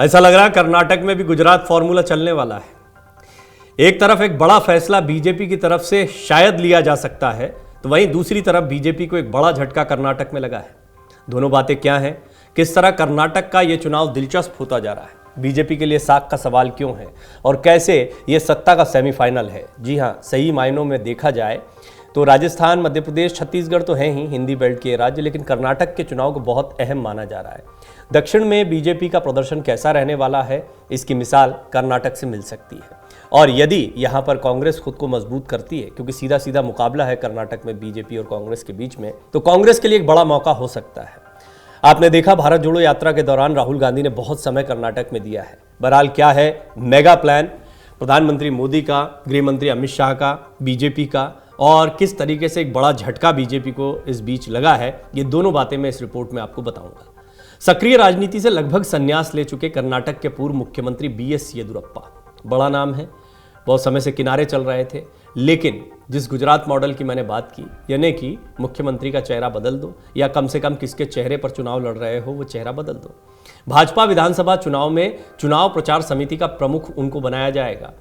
ऐसा लग रहा है कर्नाटक में भी गुजरात फॉर्मूला चलने वाला है। एक तरफ एक बड़ा फैसला बीजेपी की तरफ से शायद लिया जा सकता है, तो वहीं दूसरी तरफ बीजेपी को एक बड़ा झटका कर्नाटक में लगा है। दोनों बातें क्या हैं, किस तरह कर्नाटक का यह चुनाव दिलचस्प होता जा रहा है, बीजेपी के लिए साख का सवाल क्यों है और कैसे यह सत्ता का सेमीफाइनल है। जी हां, सही मायनों में देखा जाए तो राजस्थान, मध्य प्रदेश, छत्तीसगढ़ तो हैं ही हिंदी बेल्ट के राज्य, लेकिन कर्नाटक के चुनाव को बहुत अहम माना जा रहा है। दक्षिण में बीजेपी का प्रदर्शन कैसा रहने वाला है, इसकी मिसाल कर्नाटक से मिल सकती है। और यदि यहां पर कांग्रेस खुद को मजबूत करती है, क्योंकि सीधा सीधा मुकाबला है कर्नाटक में बीजेपी और कांग्रेस के बीच में, तो कांग्रेस के लिए एक बड़ा मौका हो सकता है। आपने देखा भारत जोड़ो यात्रा के दौरान राहुल गांधी ने बहुत समय कर्नाटक में दिया है। बहरहाल क्या है मेगा प्लान प्रधानमंत्री मोदी का, गृह मंत्री अमित शाह का, बीजेपी का, और किस तरीके से एक बड़ा झटका बीजेपी को इस बीच लगा है, ये दोनों बातें मैं इस रिपोर्ट में आपको बताऊंगा। सक्रिय राजनीति से लगभग संन्यास ले चुके कर्नाटक के पूर्व मुख्यमंत्री बीएस येदियुरप्पा, बड़ा नाम है, बहुत समय से किनारे चल रहे थे, लेकिन जिस गुजरात मॉडल की मैंने बात की, यानी कि मुख्यमंत्री का चेहरा बदल दो या कम से कम किसके चेहरे पर चुनाव लड़ रहे हो वो चेहरा बदल दो। भाजपा विधानसभा चुनाव में चुनाव प्रचार समिति का प्रमुख उनको बनाया जाएगा।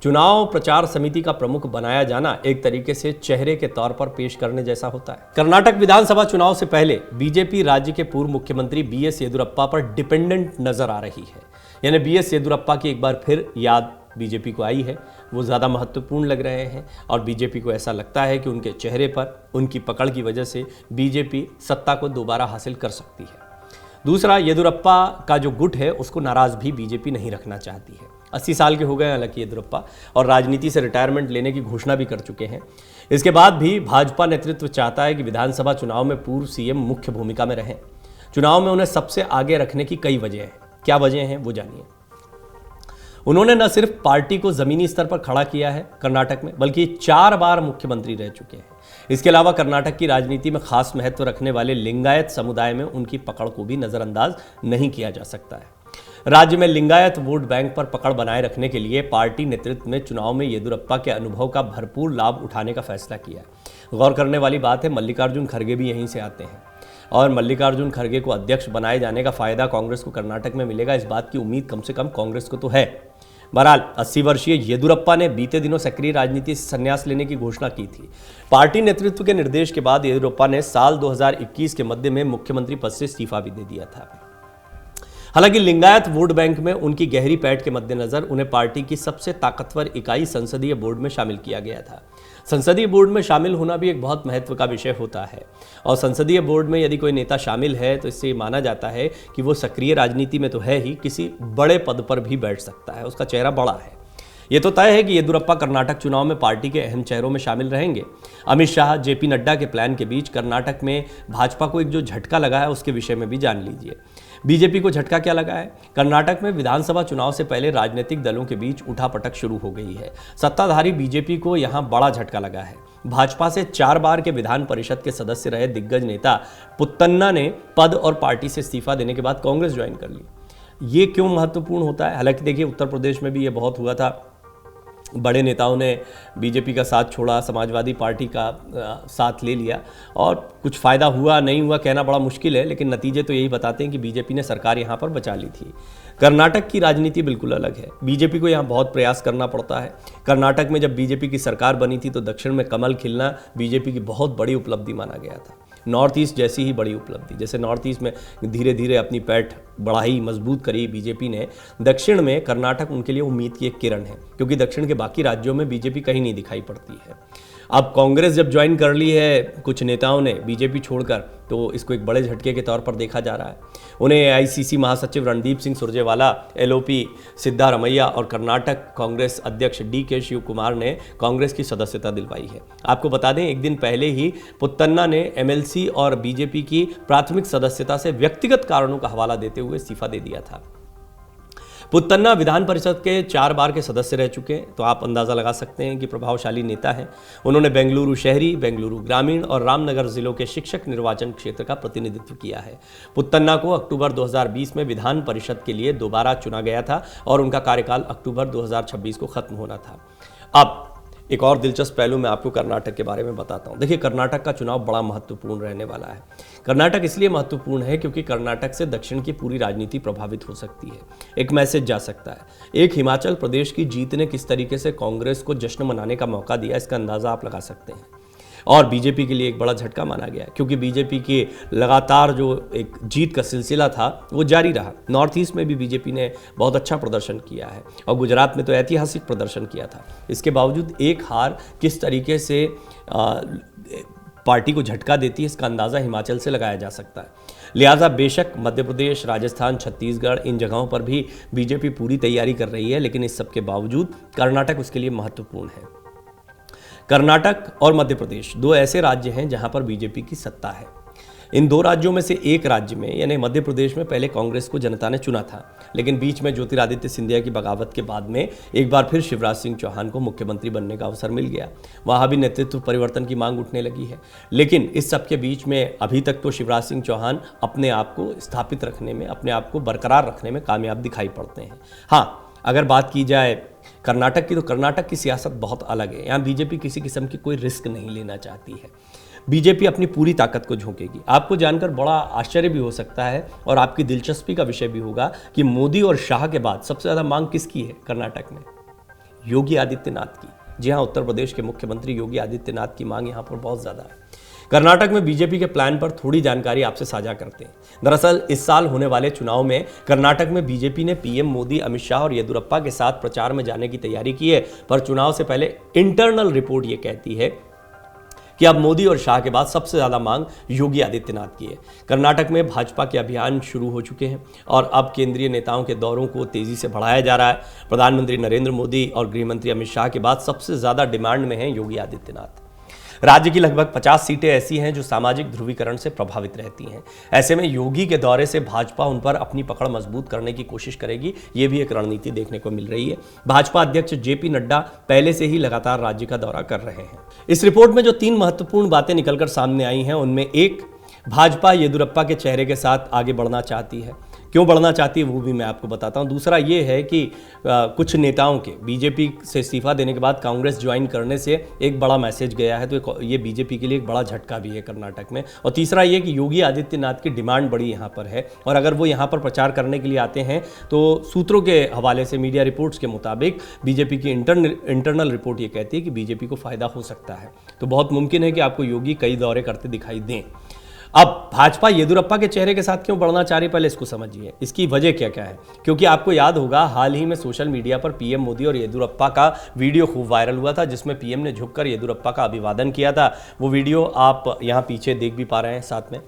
चुनाव प्रचार समिति का प्रमुख बनाया जाना एक तरीके से चेहरे के तौर पर पेश करने जैसा होता है। कर्नाटक विधानसभा चुनाव से पहले बीजेपी राज्य के पूर्व मुख्यमंत्री बीएस येदियुरप्पा पर डिपेंडेंट नजर आ रही है, यानी बीएस येदियुरप्पा की एक बार फिर याद बीजेपी को आई है, वो ज़्यादा महत्वपूर्ण लग रहे हैं और बीजेपी को ऐसा लगता है कि उनके चेहरे पर उनकी पकड़ की वजह से बीजेपी सत्ता को दोबारा हासिल कर सकती है। दूसरा, येदियुरप्पा का जो गुट है उसको नाराज भी बीजेपी नहीं रखना चाहती है। 80 साल के हो गए हालांकि येदियुरप्पा, और राजनीति से रिटायरमेंट लेने की घोषणा भी कर चुके हैं। इसके बाद भी भाजपा नेतृत्व चाहता है कि विधानसभा चुनाव में पूर्व सीएम मुख्य भूमिका में रहें। चुनाव में उन्हें सबसे आगे रखने की कई वजह हैं। क्या वजह हैं वो जानिए। उन्होंने न सिर्फ पार्टी को जमीनी स्तर पर खड़ा किया है कर्नाटक में, बल्कि 4 बार मुख्यमंत्री रह चुके हैं। इसके अलावा कर्नाटक की राजनीति में खास महत्व रखने वाले लिंगायत समुदाय में उनकी पकड़ को भी नजरअंदाज नहीं किया जा सकता है। राज्य में लिंगायत वोट बैंक पर पकड़ बनाए रखने के लिए पार्टी नेतृत्व ने चुनाव में येदियुरप्पा के अनुभव का भरपूर लाभ उठाने का फैसला किया है। गौर करने वाली बात है, मल्लिकार्जुन खड़गे भी यहीं से आते हैं और मल्लिकार्जुन खड़गे को अध्यक्ष बनाए जाने का फायदा कांग्रेस को कर्नाटक में मिलेगा, इस बात की उम्मीद कम से कम कांग्रेस को तो है। बहरहाल 80 वर्षीय येदियुरप्पा ने बीते दिनों सक्रिय राजनीति से संन्यास लेने की घोषणा की थी। पार्टी नेतृत्व के निर्देश के बाद येदियुरप्पा ने साल 2021 के मध्य में मुख्यमंत्री पद से इस्तीफा भी दे दिया था। हालांकि लिंगायत वोट बैंक में उनकी गहरी पैठ के मद्देनजर उन्हें पार्टी की सबसे ताकतवर इकाई संसदीय बोर्ड में शामिल किया गया था। संसदीय बोर्ड में शामिल होना भी एक बहुत महत्व का विषय होता है, और संसदीय बोर्ड में यदि कोई नेता शामिल है तो इससे माना जाता है कि वो सक्रिय राजनीति में तो है ही, किसी बड़े पद पर भी बैठ सकता है, उसका चेहरा बड़ा है। ये तो तय है कि येदियुरप्पा कर्नाटक चुनाव में पार्टी के अहम चेहरों में शामिल रहेंगे। अमित शाह, जेपी नड्डा के प्लान के बीच कर्नाटक में भाजपा को एक जो झटका लगा है उसके विषय में भी जान लीजिए। बीजेपी को झटका क्या लगा है? कर्नाटक में विधानसभा चुनाव से पहले राजनीतिक दलों के बीच उठापटक शुरू हो गई है। सत्ताधारी बीजेपी को यहां बड़ा झटका लगा है। भाजपा से 4 बार के विधान परिषद के सदस्य रहे दिग्गज नेता पुत्तन्ना ने पद और पार्टी से इस्तीफा देने के बाद कांग्रेस ज्वाइन कर ली। ये क्यों महत्वपूर्ण होता है? हालांकि देखिए, उत्तर प्रदेश में भी ये बहुत हुआ था, बड़े नेताओं ने बीजेपी का साथ छोड़ा, समाजवादी पार्टी का साथ ले लिया, और कुछ फ़ायदा हुआ नहीं हुआ कहना बड़ा मुश्किल है, लेकिन नतीजे तो यही बताते हैं कि बीजेपी ने सरकार यहाँ पर बचा ली थी। कर्नाटक की राजनीति बिल्कुल अलग है। बीजेपी को यहाँ बहुत प्रयास करना पड़ता है। कर्नाटक में जब बीजेपी की सरकार बनी थी तो दक्षिण में कमल खिलना बीजेपी की बहुत बड़ी उपलब्धि माना गया था। नॉर्थ ईस्ट जैसी ही बड़ी उपलब्धि, जैसे नॉर्थ ईस्ट में धीरे धीरे अपनी पैठ बढ़ाई, मजबूत करी बीजेपी ने, दक्षिण में कर्नाटक उनके लिए उम्मीद की एक किरण है, क्योंकि दक्षिण के बाकी राज्यों में बीजेपी कहीं नहीं दिखाई पड़ती है। अब कांग्रेस जब ज्वाइन कर ली है कुछ नेताओं ने बीजेपी छोड़कर, तो इसको एक बड़े झटके के तौर पर देखा जा रहा है। उन्हें एआईसीसी महासचिव रणदीप सिंह सुरजेवाला, एलओपी सिद्धारमैया और कर्नाटक कांग्रेस अध्यक्ष डीके शिव कुमार ने कांग्रेस की सदस्यता दिलवाई है। आपको बता दें, एक दिन पहले ही पुत्तन्ना ने एमएलसी और बीजेपी की प्राथमिक सदस्यता से व्यक्तिगत कारणों का हवाला देते हुए इस्तीफा दे दिया था। पुत्तन्ना विधान परिषद के 4 बार के सदस्य रह चुके हैं, तो आप अंदाजा लगा सकते हैं कि प्रभावशाली नेता हैं। उन्होंने बेंगलुरु शहरी, बेंगलुरु ग्रामीण और रामनगर जिलों के शिक्षक निर्वाचन क्षेत्र का प्रतिनिधित्व किया है। पुत्तन्ना को अक्टूबर 2020 में विधान परिषद के लिए दोबारा चुना गया था और उनका कार्यकाल अक्टूबर 2026 को खत्म होना था। अब एक और दिलचस्प पहलू मैं आपको कर्नाटक के बारे में बताता हूं। देखिए, कर्नाटक का चुनाव बड़ा महत्वपूर्ण रहने वाला है। कर्नाटक इसलिए महत्वपूर्ण है क्योंकि कर्नाटक से दक्षिण की पूरी राजनीति प्रभावित हो सकती है, एक मैसेज जा सकता है। एक हिमाचल प्रदेश की जीत ने किस तरीके से कांग्रेस को जश्न मनाने का मौका दिया, इसका अंदाजा आप लगा सकते हैं। और बीजेपी के लिए एक बड़ा झटका माना गया क्योंकि बीजेपी के लगातार जो एक जीत का सिलसिला था वो जारी रहा। नॉर्थ ईस्ट में भी बीजेपी ने बहुत अच्छा प्रदर्शन किया है और गुजरात में तो ऐतिहासिक प्रदर्शन किया था। इसके बावजूद एक हार किस तरीके से पार्टी को झटका देती है, इसका अंदाज़ा हिमाचल से लगाया जा सकता है। लिहाजा बेशक मध्य प्रदेश, राजस्थान, छत्तीसगढ़, इन जगहों पर भी बीजेपी पूरी तैयारी कर रही है, लेकिन इस सब के बावजूद कर्नाटक उसके लिए महत्वपूर्ण है। कर्नाटक और मध्य प्रदेश दो ऐसे राज्य हैं जहां पर बीजेपी की सत्ता है। इन दो राज्यों में से एक राज्य में यानी मध्य प्रदेश में पहले कांग्रेस को जनता ने चुना था, लेकिन बीच में ज्योतिरादित्य सिंधिया की बगावत के बाद में एक बार फिर शिवराज सिंह चौहान को मुख्यमंत्री बनने का अवसर मिल गया। वहां भी नेतृत्व परिवर्तन की मांग उठने लगी है, लेकिन इस सब के बीच में अभी तक तो शिवराज सिंह चौहान अपने आप को स्थापित रखने में, अपने आप को बरकरार रखने में कामयाब दिखाई पड़ते हैं। हाँ, अगर बात की जाए कर्नाटक की, तो कर्नाटक की सियासत बहुत अलग है। यहाँ बीजेपी किसी किस्म की कोई रिस्क नहीं लेना चाहती है। बीजेपी अपनी पूरी ताकत को झोंकेगी। आपको जानकर बड़ा आश्चर्य भी हो सकता है और आपकी दिलचस्पी का विषय भी होगा कि मोदी और शाह के बाद सबसे ज़्यादा मांग किसकी है कर्नाटक में? योगी आदित्यनाथ की। जी हाँ, उत्तर प्रदेश के मुख्यमंत्री योगी आदित्यनाथ की मांग यहाँ पर बहुत ज़्यादा है। कर्नाटक में बीजेपी के प्लान पर थोड़ी जानकारी आपसे साझा करते हैं। दरअसल इस साल होने वाले चुनाव में कर्नाटक में बीजेपी ने पीएम मोदी, अमित शाह और येदियुरप्पा के साथ प्रचार में जाने की तैयारी की है, पर चुनाव से पहले इंटरनल रिपोर्ट ये कहती है कि अब मोदी और शाह के बाद सबसे ज्यादा मांग योगी आदित्यनाथ की है। कर्नाटक में भाजपा के अभियान शुरू हो चुके हैं और अब केंद्रीय नेताओं के दौरों को तेजी से बढ़ाया जा रहा है। प्रधानमंत्री नरेंद्र मोदी और गृहमंत्री अमित शाह के बाद सबसे ज्यादा डिमांड में हैं योगी आदित्यनाथ। राज्य की लगभग 50 सीटें ऐसी हैं जो सामाजिक ध्रुवीकरण से प्रभावित रहती हैं। ऐसे में योगी के दौरे से भाजपा उन पर अपनी पकड़ मजबूत करने की कोशिश करेगी, ये भी एक रणनीति देखने को मिल रही है। भाजपा अध्यक्ष जेपी नड्डा पहले से ही लगातार राज्य का दौरा कर रहे हैं। इस रिपोर्ट में जो 3 महत्वपूर्ण बातें निकलकर सामने आई हैं, उनमें एक, भाजपा येदियुरप्पा के चेहरे के साथ आगे बढ़ना चाहती है। क्यों बढ़ना चाहती है वो भी मैं आपको बताता हूं। दूसरा ये है कि कुछ नेताओं के बीजेपी से इस्तीफा देने के बाद कांग्रेस ज्वाइन करने से एक बड़ा मैसेज गया है, तो ये बीजेपी के लिए एक बड़ा झटका भी है कर्नाटक में। और तीसरा ये कि योगी आदित्यनाथ की डिमांड बड़ी यहाँ पर है और अगर वो यहाँ पर प्रचार करने के लिए आते हैं तो सूत्रों के हवाले से, मीडिया रिपोर्ट्स के मुताबिक बीजेपी की इंटरनल रिपोर्ट ये कहती है कि बीजेपी को फायदा हो सकता है। तो बहुत मुमकिन है कि आपको योगी कई दौरे करते दिखाई दें। अब भाजपा येदियुरप्पा के चेहरे के साथ क्यों बढ़ना चाह रही, पहले इसको समझिए। इसकी वजह क्या क्या है, क्योंकि आपको याद होगा हाल ही में सोशल मीडिया पर पीएम मोदी और येदियुरप्पा का वीडियो खूब वायरल हुआ था, जिसमें पीएम ने झुककर येदियुरप्पा का अभिवादन किया था। वो वीडियो आप यहाँ पीछे देख भी पा रहे हैं साथ में।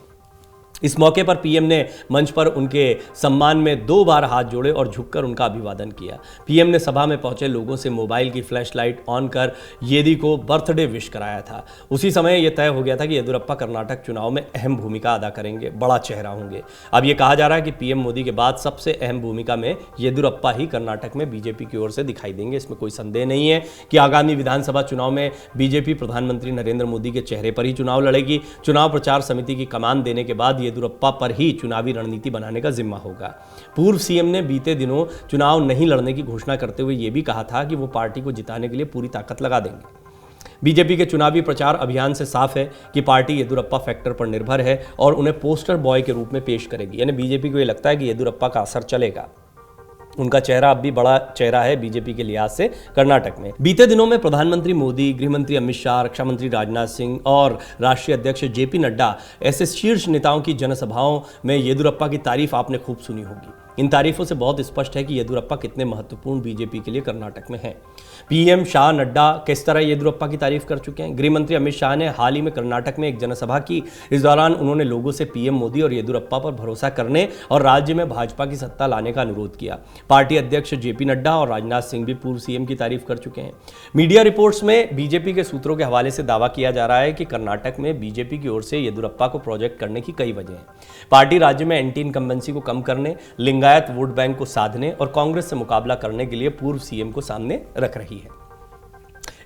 इस मौके पर पीएम ने मंच पर उनके सम्मान में 2 बार हाथ जोड़े और झुककर उनका अभिवादन किया। पीएम ने सभा में पहुंचे लोगों से मोबाइल की फ्लैशलाइट ऑन कर येदी को बर्थडे विश कराया था। उसी समय यह तय हो गया था कि येदियुरप्पा कर्नाटक चुनाव में अहम भूमिका अदा करेंगे, बड़ा चेहरा होंगे। अब यह कहा जा रहा है कि पीएम मोदी के बाद सबसे अहम भूमिका में येदियुरप्पा ही कर्नाटक में बीजेपी की ओर से दिखाई देंगे। इसमें कोई संदेह नहीं है कि आगामी विधानसभा चुनाव में बीजेपी प्रधानमंत्री नरेंद्र मोदी के चेहरे पर ही चुनाव लड़ेगी। चुनाव प्रचार समिति की कमान देने के बाद येदियुरप्पा पर ही चुनावी रणनीति बनाने का जिम्मा होगा। पूर्व सीएम ने बीते दिनों चुनाव नहीं लड़ने की घोषणा करते हुए यह भी कहा था कि वो पार्टी को जिताने के लिए पूरी ताकत लगा देंगे। बीजेपी के चुनावी प्रचार अभियान से साफ है कि पार्टी येदियुरप्पा फैक्टर पर निर्भर है और उन्हें पोस्टर बॉय के रूप में पेश करेगी। यानी बीजेपी को यह लगता है कि येदियुरप्पा का असर चलेगा। उनका चेहरा अब भी बड़ा चेहरा है बीजेपी के लिहाज से कर्नाटक में। बीते दिनों में प्रधानमंत्री मोदी, गृहमंत्री अमित शाह, रक्षा मंत्री राजनाथ सिंह और राष्ट्रीय अध्यक्ष जेपी नड्डा ऐसे शीर्ष नेताओं की जनसभाओं में येदियुरप्पा की तारीफ आपने खूब सुनी होगी। इन तारीफों से बहुत स्पष्ट है कि येदियुरप्पा कितने महत्वपूर्ण बीजेपी के लिए कर्नाटक में हैं। पीएम शाह, नड्डा किस तरह येदियुरप्पा की तारीफ कर चुके हैं। गृहमंत्री अमित शाह ने हाल ही में कर्नाटक में एक जनसभा की। इस दौरान उन्होंने लोगों से पीएम मोदी और येदियुरप्पा पर भरोसा करने और राज्य में भाजपा की सत्ता लाने का अनुरोध किया। पार्टी अध्यक्ष जेपी नड्डा और राजनाथ सिंह भी पूर्व सीएम की तारीफ कर चुके हैं। मीडिया रिपोर्ट्स में बीजेपी के सूत्रों के हवाले से दावा किया जा रहा है कि कर्नाटक में बीजेपी की ओर से येदियुरप्पा को प्रोजेक्ट करने की कई वजह हैं। पार्टी राज्य में एंटी इनकम्बेंसी को कम करने, लिंगायत वोट बैंक को साधने और कांग्रेस से मुकाबला करने के लिए पूर्व सीएम को सामने रख रही है।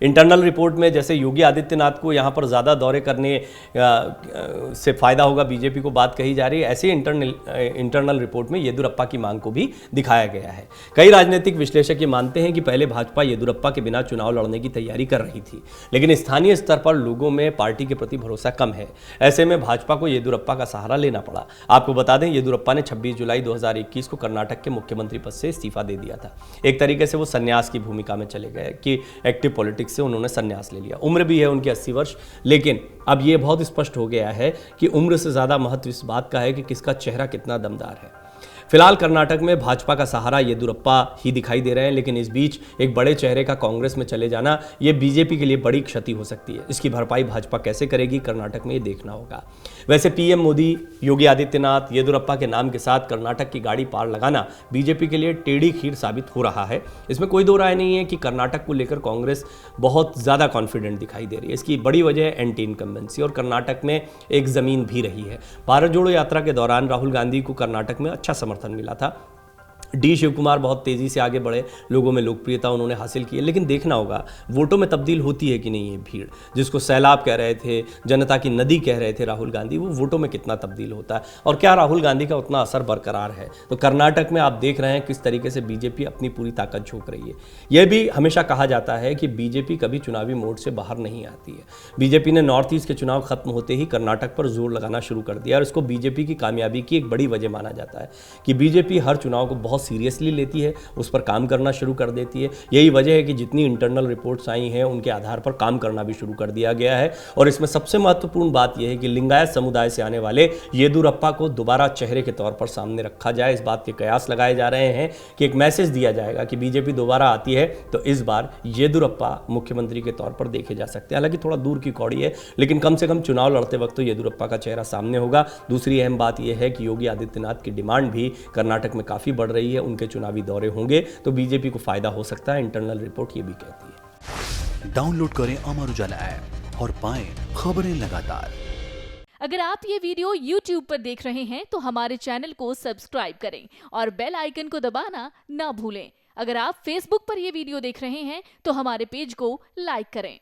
इंटरनल रिपोर्ट में जैसे योगी आदित्यनाथ को यहाँ पर ज़्यादा दौरे करने से फ़ायदा होगा बीजेपी को बात कही जा रही है, ऐसे इंटरनल रिपोर्ट में येदियुरप्पा की मांग को भी दिखाया गया है। कई राजनीतिक विश्लेषक ये मानते हैं कि पहले भाजपा येदियुरप्पा के बिना चुनाव लड़ने की तैयारी कर रही थी, लेकिन स्थानीय स्तर पर लोगों में पार्टी के प्रति भरोसा कम है। ऐसे में भाजपा को येदियुरप्पा का सहारा लेना पड़ा। आपको बता दें, येदियुरप्पा ने 26 जुलाई 2021 को कर्नाटक के मुख्यमंत्री पद से इस्तीफा दे दिया था। एक तरीके से वो संन्यास की भूमिका में चले गए कि एक्टिव पॉलिटिक्स से उन्होंने संन्यास ले लिया। उम्र भी है उनकी 80 वर्ष, लेकिन अब ये बहुत स्पष्ट हो गया है कि उम्र से ज़्यादा महत्व इस बात का है कि किसका चेहरा कितना दमदार है। फिलहाल कर्नाटक में भाजपा का सहारा येदियुरप्पा ही दिखाई दे रहे हैं, लेकिन इस बीच एक बड़े चेहरे का कांग्रेस में चले जाना ये बीजेपी के लिए बड़ी क्षति हो सकती है। इसकी भरपाई भाजपा कैसे करेगी कर्नाटक में, ये देखना होगा। वैसे पीएम मोदी, योगी आदित्यनाथ, येदियुरप्पा के नाम के साथ कर्नाटक की गाड़ी पार लगाना बीजेपी के लिए टेढ़ी खीर साबित हो रहा है। इसमें कोई दो राय नहीं है कि कर्नाटक को लेकर कांग्रेस बहुत ज़्यादा कॉन्फिडेंट दिखाई दे रही है। इसकी बड़ी वजह एंटी इनकम्बेंसी और कर्नाटक में एक ज़मीन भी रही है। भारत जोड़ो यात्रा के दौरान राहुल गांधी को कर्नाटक में अच्छा समर्थन मिला था। डी शिव कुमार बहुत तेजी से आगे बढ़े, लोगों में लोकप्रियता उन्होंने हासिल की है, लेकिन देखना होगा वोटों में तब्दील होती है कि नहीं। ये भीड़ जिसको सैलाब कह रहे थे, जनता की नदी कह रहे थे राहुल गांधी, वो वोटों में कितना तब्दील होता है और क्या राहुल गांधी का उतना असर बरकरार है। तो कर्नाटक में आप देख रहे हैं किस तरीके से बीजेपी अपनी पूरी ताकत झोंक रही है। यह भी हमेशा कहा जाता है कि बीजेपी कभी चुनावी मोड से बाहर नहीं आती है। बीजेपी ने नॉर्थ ईस्ट के चुनाव खत्म होते ही कर्नाटक पर जोर लगाना शुरू कर दिया और इसको बीजेपी की कामयाबी की एक बड़ी वजह माना जाता है कि बीजेपी हर चुनाव को बहुत सीरियसली लेती है, उस पर काम करना शुरू कर देती है। यही वजह है कि जितनी इंटरनल रिपोर्ट्स आई हैं उनके आधार पर काम करना भी शुरू कर दिया गया है। और इसमें सबसे महत्वपूर्ण बात यह है कि लिंगायत समुदाय से आने वाले येदियुरप्पा को दोबारा चेहरे के तौर पर सामने रखा जाए। इस बात के कयास लगाए जा रहे हैं कि एक मैसेज दिया जाएगा कि बीजेपी दोबारा आती है तो इस बार येदियुरप्पा मुख्यमंत्री के तौर पर देखे जा सकते हैं। हालांकि थोड़ा दूर की कौड़ी है, लेकिन कम से कम चुनाव लड़ते वक्त तो येदियुरप्पा का चेहरा सामने होगा। दूसरी अहम बात यह है कि योगी आदित्यनाथ की डिमांड भी कर्नाटक में काफी बढ़ रही है। उनके चुनावी दौरे होंगे तो बीजेपी को फायदा हो सकता है, इंटरनल रिपोर्ट ये भी कहती है। डाउनलोड करें अमर उजाला ऐप और पाएं खबरें लगातार। अगर आप ये वीडियो YouTube पर देख रहे हैं तो हमारे चैनल को सब्सक्राइब करें और बेल आइकन को दबाना ना भूलें। अगर आप Facebook पर ये वीडियो देख रहे हैं तो हमारे पेज को लाइक करें।